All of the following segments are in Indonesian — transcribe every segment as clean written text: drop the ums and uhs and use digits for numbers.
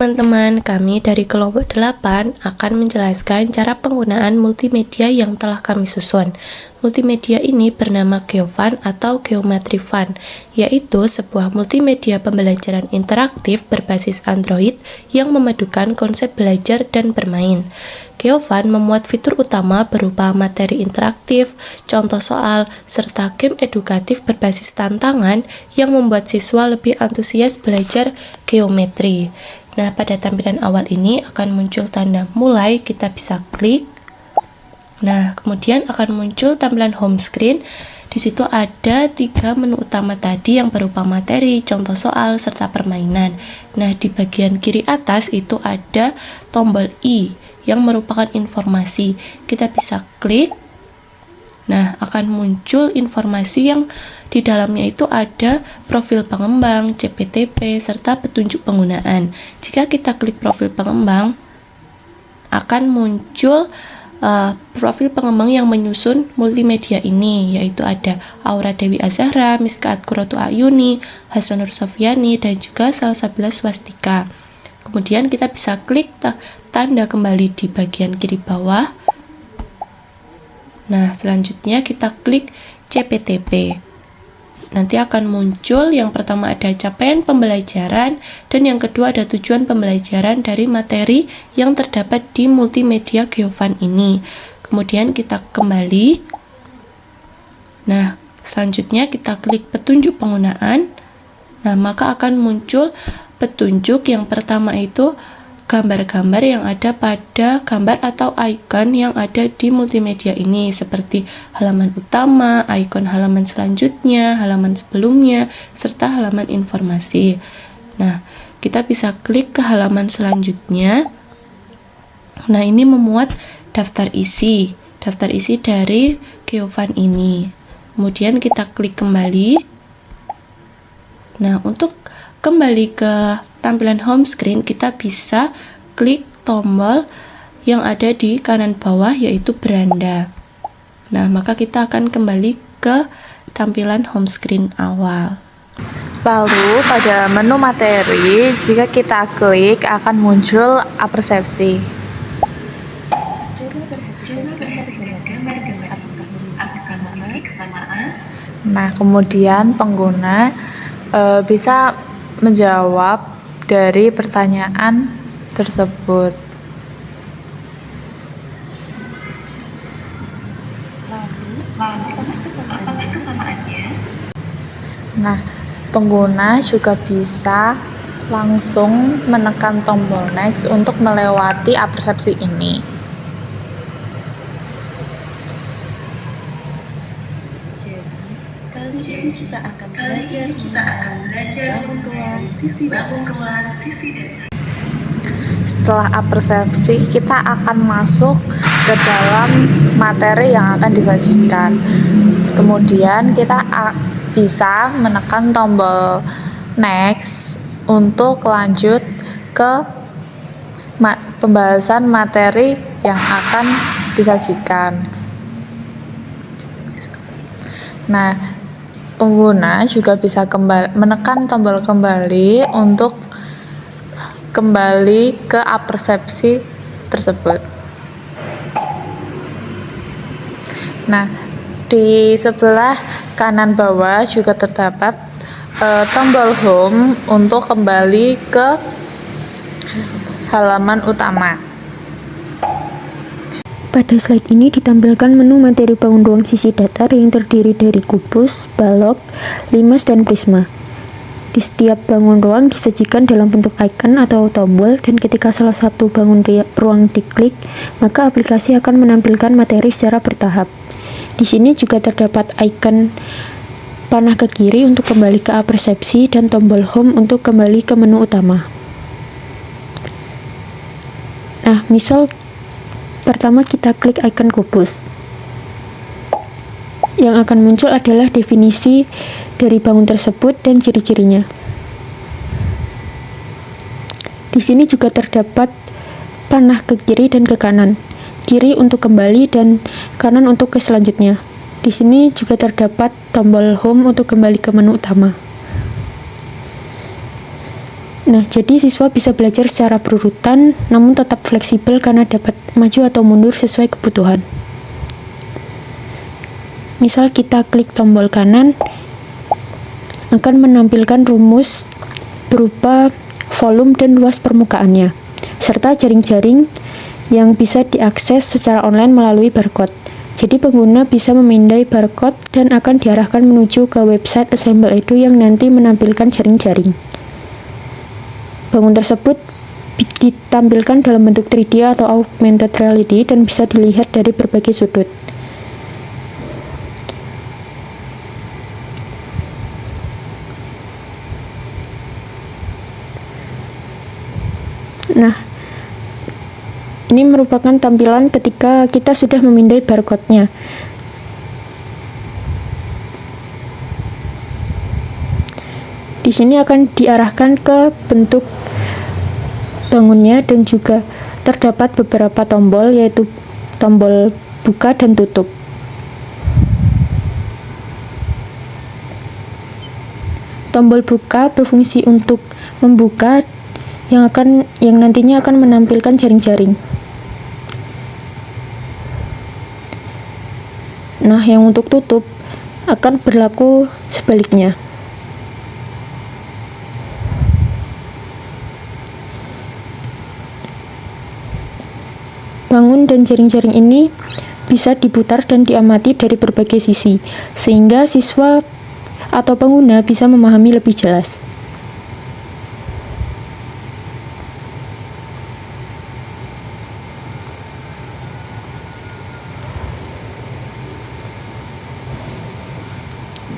Teman-teman, kami dari kelompok 8 akan menjelaskan cara penggunaan multimedia yang telah kami susun. Multimedia ini bernama GeoFun atau Geometry Fun, yaitu sebuah multimedia pembelajaran interaktif berbasis Android yang memadukan konsep belajar dan bermain. GeoFun memuat fitur utama berupa materi interaktif, contoh soal, serta game edukatif berbasis tantangan yang membuat siswa lebih antusias belajar geometri. Nah, pada tampilan awal ini akan muncul tanda mulai, kita bisa klik. Nah, kemudian akan muncul tampilan home screen. Di situ ada 3 menu utama tadi yang berupa materi, contoh soal, serta permainan. Nah, di bagian kiri atas itu ada tombol I yang merupakan informasi. Kita bisa klik. Nah, akan muncul informasi yang di dalamnya itu ada profil pengembang, CPTP, serta petunjuk penggunaan. Jika kita klik profil pengembang, akan muncul profil pengembang yang menyusun multimedia ini, yaitu ada Aura Dewi Azahra, Miskaat Kurotu Ayuni, Hasanur Sofiani, dan juga Salsabila Swastika. Kemudian kita bisa klik tanda kembali di bagian kiri bawah. Nah, selanjutnya kita klik CPTP. Nanti akan muncul yang pertama ada capaian pembelajaran dan yang kedua ada tujuan pembelajaran dari materi yang terdapat di multimedia GeoFun ini. Kemudian kita kembali. Nah, selanjutnya kita klik petunjuk penggunaan. Nah, maka akan muncul petunjuk yang pertama itu gambar-gambar yang ada pada gambar atau icon yang ada di multimedia ini, seperti halaman utama, icon halaman selanjutnya, halaman sebelumnya, serta halaman informasi. Nah, kita bisa klik ke halaman selanjutnya. Nah, ini memuat daftar isi dari GeoFun ini. Kemudian kita klik kembali. Nah, untuk kembali ke tampilan home screen, kita bisa klik tombol yang ada di kanan bawah, yaitu beranda. Nah, maka kita akan kembali ke tampilan home screen awal. Lalu pada menu materi, jika kita klik akan muncul apersepsi. Coba perhatikan gambar-gambar apakah memiliki kesamaan? Nah, kemudian pengguna bisa menjawab dari pertanyaan tersebut. Lalu apakah kesamaannya? Nah, pengguna juga bisa langsung menekan tombol next untuk melewati apersepsi ini. Kali ini kita akan belajar ruang sisi data. Setelah apersepsi, kita akan masuk ke dalam materi yang akan disajikan. Kemudian kita bisa menekan tombol next untuk lanjut ke pembahasan materi yang akan disajikan. Nah, pengguna juga bisa menekan tombol kembali untuk kembali ke apersepsi tersebut. Nah, di sebelah kanan bawah juga terdapat tombol home untuk kembali ke halaman utama. Pada slide ini ditampilkan menu materi bangun ruang sisi datar yang terdiri dari kubus, balok, limas, dan prisma. Di setiap bangun ruang disajikan dalam bentuk icon atau tombol, dan ketika salah satu bangun ruang diklik, maka aplikasi akan menampilkan materi secara bertahap. Di sini juga terdapat icon panah ke kiri untuk kembali ke apersepsi dan tombol home untuk kembali ke menu utama. Nah, misal pertama kita klik icon kubus. Yang akan muncul adalah definisi dari bangun tersebut dan ciri-cirinya. Di sini juga terdapat panah ke kiri dan ke kanan. Kiri untuk kembali dan kanan untuk ke selanjutnya. Di sini juga terdapat tombol home untuk kembali ke menu utama. Nah, jadi siswa bisa belajar secara berurutan, namun tetap fleksibel karena dapat maju atau mundur sesuai kebutuhan. Misal kita klik tombol kanan, akan menampilkan rumus berupa volume dan luas permukaannya, serta jaring-jaring yang bisa diakses secara online melalui barcode. Jadi pengguna bisa memindai barcode dan akan diarahkan menuju ke website Assemble Edu yang nanti menampilkan jaring-jaring. Bangun tersebut ditampilkan dalam bentuk 3D atau augmented reality dan bisa dilihat dari berbagai sudut. Nah, ini merupakan tampilan ketika kita sudah memindai barcode-nya. Di sini akan diarahkan ke bentuk bangunnya dan juga terdapat beberapa tombol, yaitu tombol buka dan tutup. Tombol buka berfungsi untuk membuka yang nantinya akan menampilkan jaring-jaring. Nah, yang untuk tutup akan berlaku sebaliknya. Bangun dan jaring-jaring ini bisa diputar dan diamati dari berbagai sisi, sehingga siswa atau pengguna bisa memahami lebih jelas.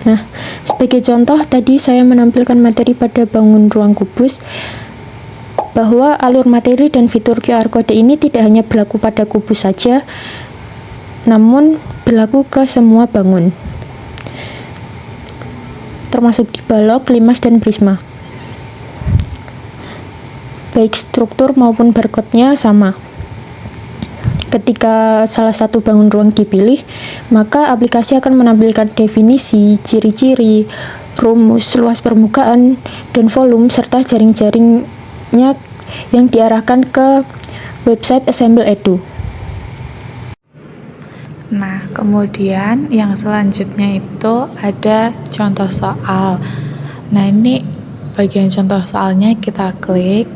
Nah, sebagai contoh tadi saya menampilkan materi pada bangun ruang kubus, bahwa alur materi dan fitur QR Code ini tidak hanya berlaku pada kubus saja, namun berlaku ke semua bangun, termasuk di balok, limas, dan prisma. Baik struktur maupun barcode-nya sama. Ketika salah satu bangun ruang dipilih, maka aplikasi akan menampilkan definisi, ciri-ciri, rumus, luas permukaan, dan volume, serta jaring-jaringnya yang diarahkan ke website Assemble Edu. Nah, kemudian yang selanjutnya itu ada contoh soal. Nah, ini bagian contoh soalnya kita klik,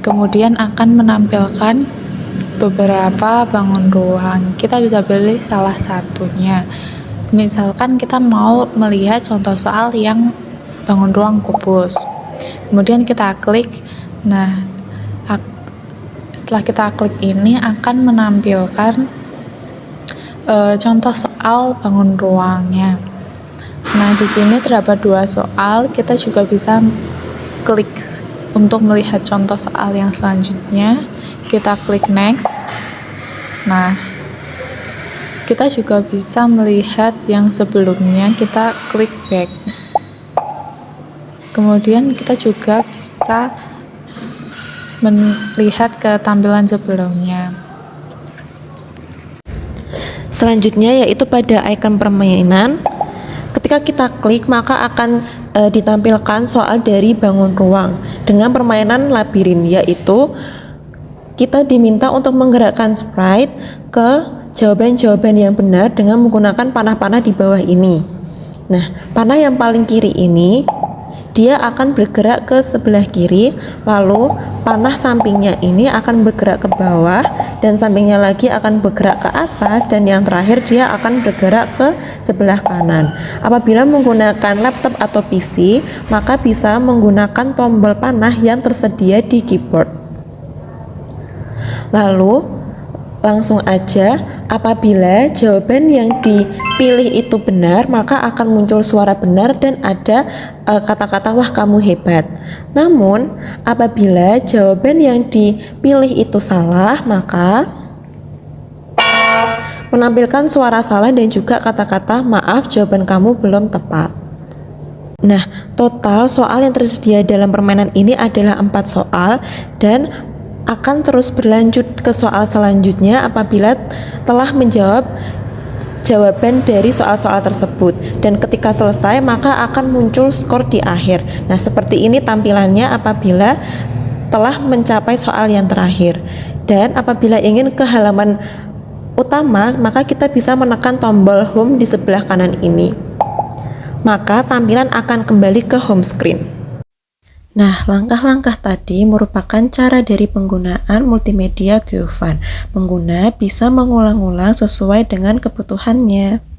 kemudian akan menampilkan beberapa bangun ruang. Kita bisa pilih salah satunya. Misalkan kita mau melihat contoh soal yang bangun ruang kubus. Kemudian kita klik. Nah, setelah kita klik ini akan menampilkan contoh soal bangun ruangnya. Nah, di sini terdapat 2 soal. Kita juga bisa klik untuk melihat contoh soal yang selanjutnya. Kita klik next. Nah, kita juga bisa melihat yang sebelumnya. Kita klik back. Kemudian kita juga bisa melihat ke tampilan sebelumnya. Selanjutnya yaitu pada icon permainan. Ketika kita klik maka akan ditampilkan soal dari bangun ruang dengan permainan labirin, yaitu kita diminta untuk menggerakkan sprite ke jawaban-jawaban yang benar dengan menggunakan panah-panah di bawah ini. Nah, panah yang paling kiri ini dia akan bergerak ke sebelah kiri, lalu panah sampingnya ini akan bergerak ke bawah, dan sampingnya lagi akan bergerak ke atas, dan yang terakhir dia akan bergerak ke sebelah kanan. Apabila menggunakan laptop atau PC, maka bisa menggunakan tombol panah yang tersedia di keyboard. Lalu langsung aja apabila jawaban yang dipilih itu benar, maka akan muncul suara benar dan ada kata-kata wah kamu hebat. Namun apabila jawaban yang dipilih itu salah, maka menampilkan suara salah dan juga kata-kata maaf jawaban kamu belum tepat. Nah, total soal yang tersedia dalam permainan ini adalah 4 soal dan akan terus berlanjut ke soal selanjutnya apabila telah menjawab jawaban dari soal-soal tersebut, dan ketika selesai maka akan muncul skor di akhir. Nah, seperti ini tampilannya apabila telah mencapai soal yang terakhir. Dan apabila ingin ke halaman utama, maka kita bisa menekan tombol home di sebelah kanan ini. Maka tampilan akan kembali ke home screen. Nah, langkah-langkah tadi merupakan cara dari penggunaan multimedia GeoFund. Pengguna bisa mengulang-ulang sesuai dengan kebutuhannya.